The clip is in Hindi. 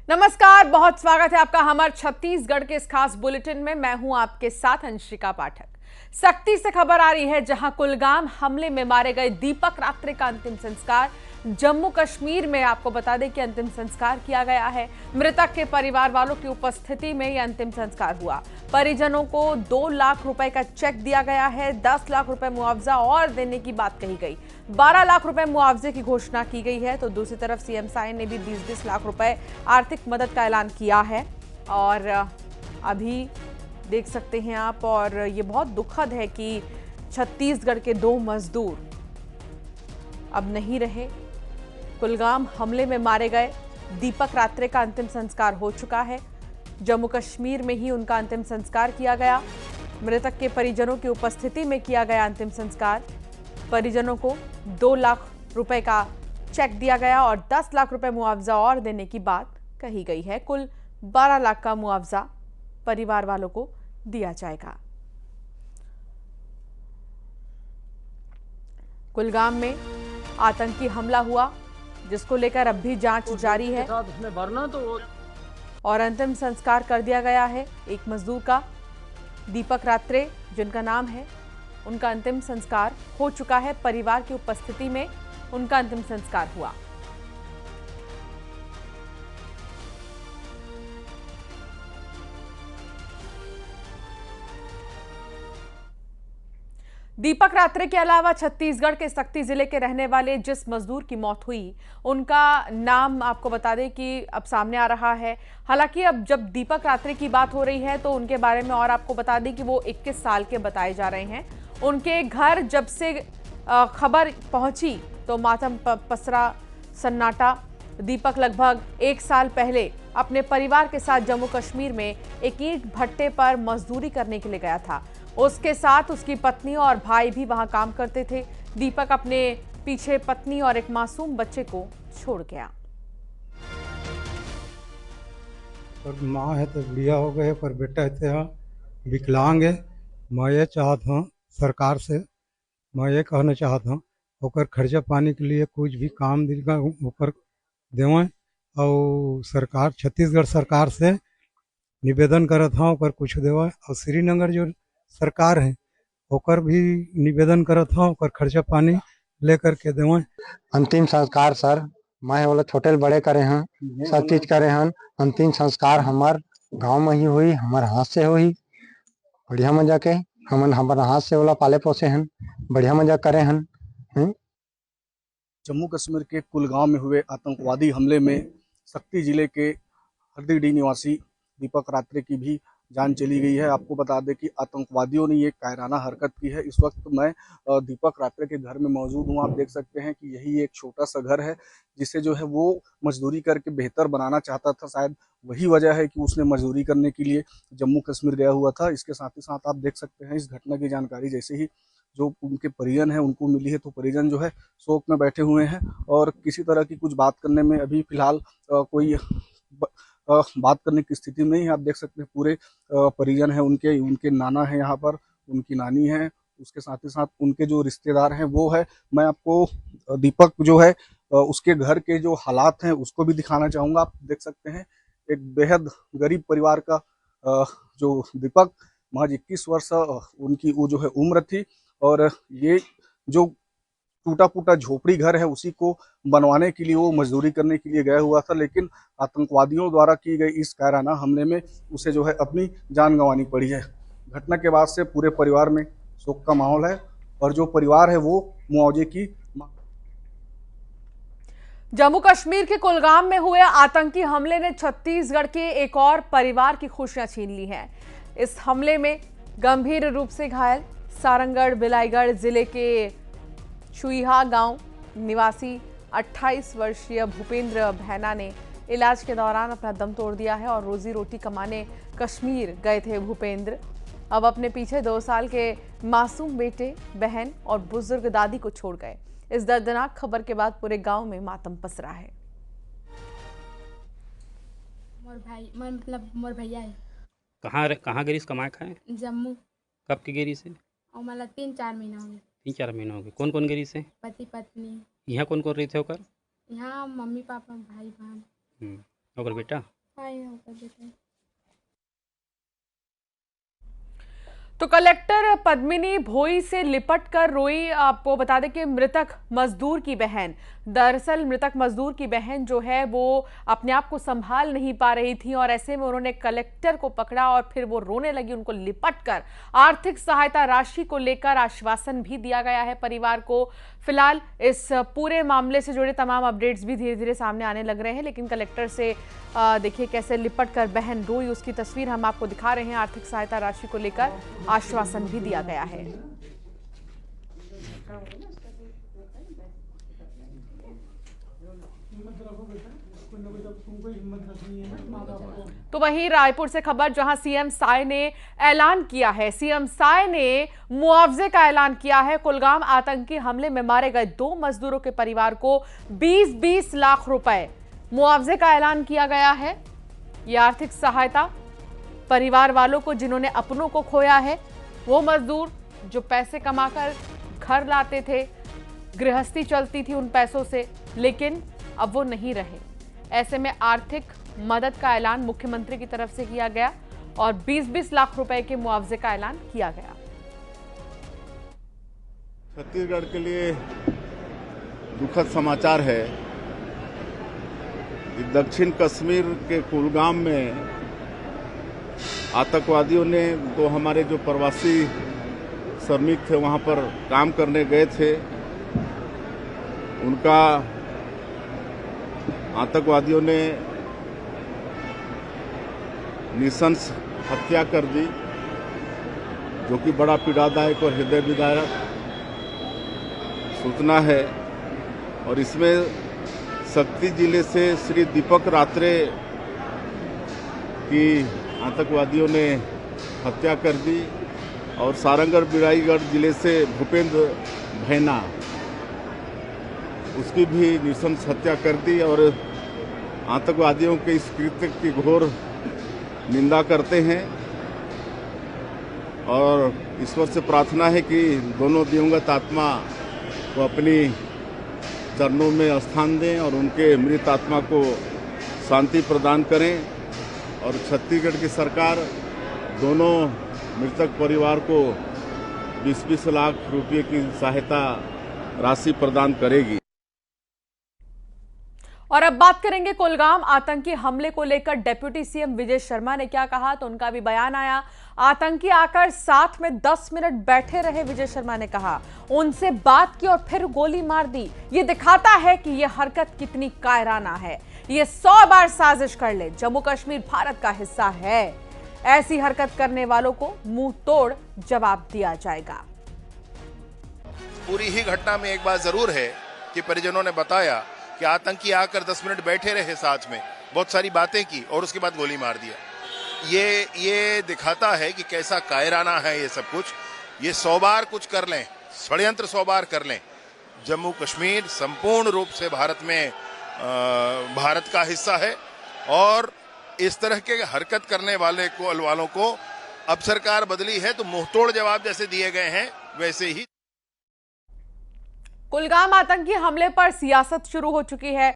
नमस्कार, बहुत स्वागत है आपका हमारे छत्तीसगढ़ के इस खास बुलेटिन में। मैं हूं आपके साथ अंशिका पाठक। सख्ती से खबर आ रही है, जहां कुलगाम हमले में मारे गए दीपक रात्रे का अंतिम संस्कार जम्मू कश्मीर में, आपको बता दें कि अंतिम संस्कार किया गया है। मृतक के परिवार वालों की उपस्थिति में यह अंतिम संस्कार हुआ। परिजनों को 2 लाख रुपए का चेक दिया गया है। 10 लाख रुपए मुआवजा और देने की बात कही गई। 12 लाख रुपए मुआवजे की घोषणा की गई है। तो दूसरी तरफ सीएम साइन ने भी 20-20 लाख रुपए आर्थिक मदद का ऐलान किया है। और अभी देख सकते हैं आप, और ये बहुत दुखद है कि छत्तीसगढ़ के 2 मजदूर अब नहीं रहे। कुलगाम हमले में मारे गए दीपक रात्रे का अंतिम संस्कार हो चुका है। जम्मू कश्मीर में ही उनका अंतिम संस्कार किया गया। मृतक के परिजनों की उपस्थिति में किया गया अंतिम संस्कार। परिजनों को 2 लाख रुपए का चेक दिया गया और 10 लाख रुपए मुआवजा और देने की बात कही गई है। कुल 12 लाख का मुआवजा परिवार वालों को दिया जाएगा। कुलगाम में आतंकी हमला हुआ, जिसको लेकर अब भी जांच जारी है और अंतिम संस्कार कर दिया गया है एक मजदूर का। दीपक रात्रे जिनका नाम है, उनका अंतिम संस्कार हो चुका है। परिवार की उपस्थिति में उनका अंतिम संस्कार हुआ। दीपक रात्रे के अलावा छत्तीसगढ़ के सक्ती जिले के रहने वाले जिस मजदूर की मौत हुई, उनका नाम आपको बता दें कि अब सामने आ रहा है। हालांकि अब जब दीपक रात्रे की बात हो रही है तो उनके बारे में और आपको बता दें कि वो 21 साल के बताए जा रहे हैं। उनके घर जब से खबर पहुंची तो मातम पसरा, सन्नाटा। दीपक लगभग 1 साल पहले अपने परिवार के साथ जम्मू कश्मीर में एक ईंट भट्टे पर मजदूरी करने के लिए गया था। उसके साथ उसकी पत्नी और भाई भी वहां काम करते थे। दीपक अपने पीछे पत्नी और एक मासूम बच्चे को छोड़ गया। और माँ है तो बुढ़िया हो गए, पर बेटा है तो विकलांग है। मैं ये चाहता हूँ सरकार से, मैं ये कहना चाहता हूँ ओकर खर्चा पानी के लिए कुछ भी काम दिलगा ऊपर देवें। और सरकार, छत्तीसगढ़ सरकार से निवेदन करत हूँ ओकर कुछ देवें। और श्रीनगर जो सरकार है ओकर भी निवेदन करत हूँ ओकर खर्चा पानी लेकर के देवें। अंतिम संस्कार सर मैं वाला छोटे बड़े करे हैं, सब चीज करे हैं। अंतिम संस्कार हमार गांव में ही हुई, हमारे हाथ से हुई। बढ़िया मजा के हमन हमारे हाथ से वाला पाले पोसे हैं, बढ़िया मजा करे हैं। जम्मू कश्मीर के कुलगाम में हुए आतंकवादी हमले में सक्ती जिले के हरदीडी निवासी दीपक रात्रे की भी जान चली गई है। आपको बता दें कि आतंकवादियों ने ये कायराना हरकत की है। इस वक्त मैं दीपक रात्रे के घर में मौजूद हूँ। आप देख सकते हैं कि यही एक छोटा सा घर है जिसे जो है वो मजदूरी करके बेहतर बनाना चाहता था। शायद वही वजह है कि उसने मजदूरी करने के लिए जम्मू कश्मीर गया हुआ था। इसके साथ ही साथ आप देख सकते हैं इस घटना की जानकारी जैसे ही जो उनके परिजन हैं उनको मिली है तो परिजन जो है शोक में बैठे हुए हैं और किसी तरह की कुछ बात करने में अभी फिलहाल कोई बात करने की स्थिति में ही। आप देख सकते हैं पूरे परिजन हैं उनके, उनके नाना है यहाँ पर, उनकी नानी है, उसके साथ ही साथ उनके जो रिश्तेदार हैं वो है। मैं आपको दीपक जो है उसके घर के जो हालात हैं उसको भी दिखाना चाहूँगा। आप देख सकते हैं एक बेहद गरीब परिवार का जो दीपक, महज 21 वर्ष उनकी वो जो है उम्र थी और ये जो टूटा फूटा झोपड़ी घर है उसी को बनवाने के लिए वो मजदूरी करने के लिए गया हुआ था। लेकिन आतंकवादियों द्वारा की गई इस कायराना हमले में उसे जो है अपनी जान गंवानी पड़ी है। घटना के बाद से पूरे परिवार में शोक का माहौल है और जो परिवार है वो मुआवजे की। जम्मू कश्मीर के कुलगाम में हुए आतंकी हमले ने छत्तीसगढ़ के एक और परिवार की खुशियां छीन ली हैं। इस हमले में गंभीर रूप से घायल सारंगढ़ बिलाईगढ़ जिले के छुईहा गांव निवासी 28 वर्षीय भूपेंद्र भैना ने इलाज के दौरान अपना दम तोड़ दिया है और रोजी रोटी कमाने कश्मीर गए थे भूपेंद्र। अब अपने पीछे 2 साल के मासूम बेटे, बहन और बुजुर्ग दादी को छोड़ गए। इस दर्दनाक खबर के बाद पूरे गांव में मातम पसरा है। मोर भैया है। कहाँ गिरीस कमाए खाए? जम्मू। कब की गिरी से? और मतलब 3-4 महीना हो गए। 3-4 महीना हो गए। कौन कौन गिरी से? पति पत्नी। यहाँ कौन कौन रही थे ओकर? यहाँ मम्मी पापा भाई बहन। और बेटा? हाँ ये होगा बेटा। तो कलेक्टर पद्मिनी भोई से लिपट कर रोई। आपको बता दें कि मृतक मजदूर की बहन, दरअसल मृतक मजदूर की बहन जो है वो अपने आप को संभाल नहीं पा रही थी और ऐसे में उन्होंने कलेक्टर को पकड़ा और फिर वो रोने लगी। उनको लिपट कर आर्थिक सहायता राशि को लेकर आश्वासन भी दिया गया है परिवार को। फिलहाल इस पूरे मामले से जुड़े तमाम अपडेट्स भी धीरे धीरे सामने आने लग रहे हैं, लेकिन कलेक्टर से देखिए कैसे लिपट कर बहन रोई, उसकी तस्वीर हम आपको दिखा रहे हैं। आर्थिक सहायता राशि को लेकर आश्वासन भी दिया गया है। तो वहीं रायपुर से खबर, जहां सीएम साय ने ऐलान किया है, सीएम साय ने मुआवजे का ऐलान किया है। कुलगाम आतंकी हमले में मारे गए 2 मजदूरों के परिवार को 20-20 लाख रुपए मुआवजे का ऐलान किया गया है। यह आर्थिक सहायता परिवार वालों को जिन्होंने अपनों को खोया है, वो मजदूर जो पैसे कमाकर घर लाते थे, गृहस्थी चलती थी उन पैसों से, लेकिन अब वो नहीं रहे। ऐसे में आर्थिक मदद का ऐलान मुख्यमंत्री की तरफ से किया गया और 20-20 लाख रुपए के मुआवजे का ऐलान किया गया। छत्तीसगढ़ के लिए दुखद समाचार है कि दक्षिण कश्मीर के कुलगाम में आतंकवादियों ने 2 हमारे जो प्रवासी श्रमिक थे वहां पर काम करने गए थे, उनका आतंकवादियों ने नृशंस हत्या कर दी, जो कि बड़ा पीड़ादायक और हृदय विदारक सूचना है। और इसमें शक्ति जिले से श्री दीपक रात्रे की आतंकवादियों ने हत्या कर दी और सारंगढ़ बिराईगढ़ जिले से भूपेंद्र भैना, उसकी भी नृशंस हत्या कर दी। और आतंकवादियों के इस कृत्य की घोर निंदा करते हैं और ईश्वर से प्रार्थना है कि दोनों दिवंगत आत्मा को अपनी चरणों में स्थान दें और उनके मृत आत्मा को शांति प्रदान करें। और छत्तीसगढ़ की सरकार दोनों मृतक परिवार को 20-20 लाख रुपये की सहायता राशि प्रदान करेगी। और अब बात करेंगे कुलगाम आतंकी हमले को लेकर। डिप्टी सीएम विजय शर्मा ने क्या कहा, तो उनका भी बयान आया। आतंकी आकर साथ में 10 मिनट बैठे रहे, विजय शर्मा ने कहा, उनसे बात की और फिर गोली मार दी। ये दिखाता है कि यह हरकत कितनी कायराना है। ये 100 बार साजिश कर ले, जम्मू कश्मीर भारत का हिस्सा है। ऐसी हरकत करने वालों को मुंह तोड़ जवाब दिया जाएगा। पूरी ही घटना में एक बात जरूर है कि परिजनों ने बताया कि आतंकी आकर 10 मिनट बैठे रहे, साथ में बहुत सारी बातें की और उसके बाद गोली मार दिया। ये दिखाता है कि कैसा कायराना है ये सब कुछ। ये 100 बार कुछ कर लें, षड्यंत्र 100 बार कर लें, जम्मू कश्मीर संपूर्ण रूप से भारत में भारत का हिस्सा है। और इस तरह के हरकत करने वालों को अब सरकार बदली है तो मुंहतोड़ जवाब जैसे दिए गए हैं वैसे ही। कुलगाम आतंकी हमले पर सियासत शुरू हो चुकी है।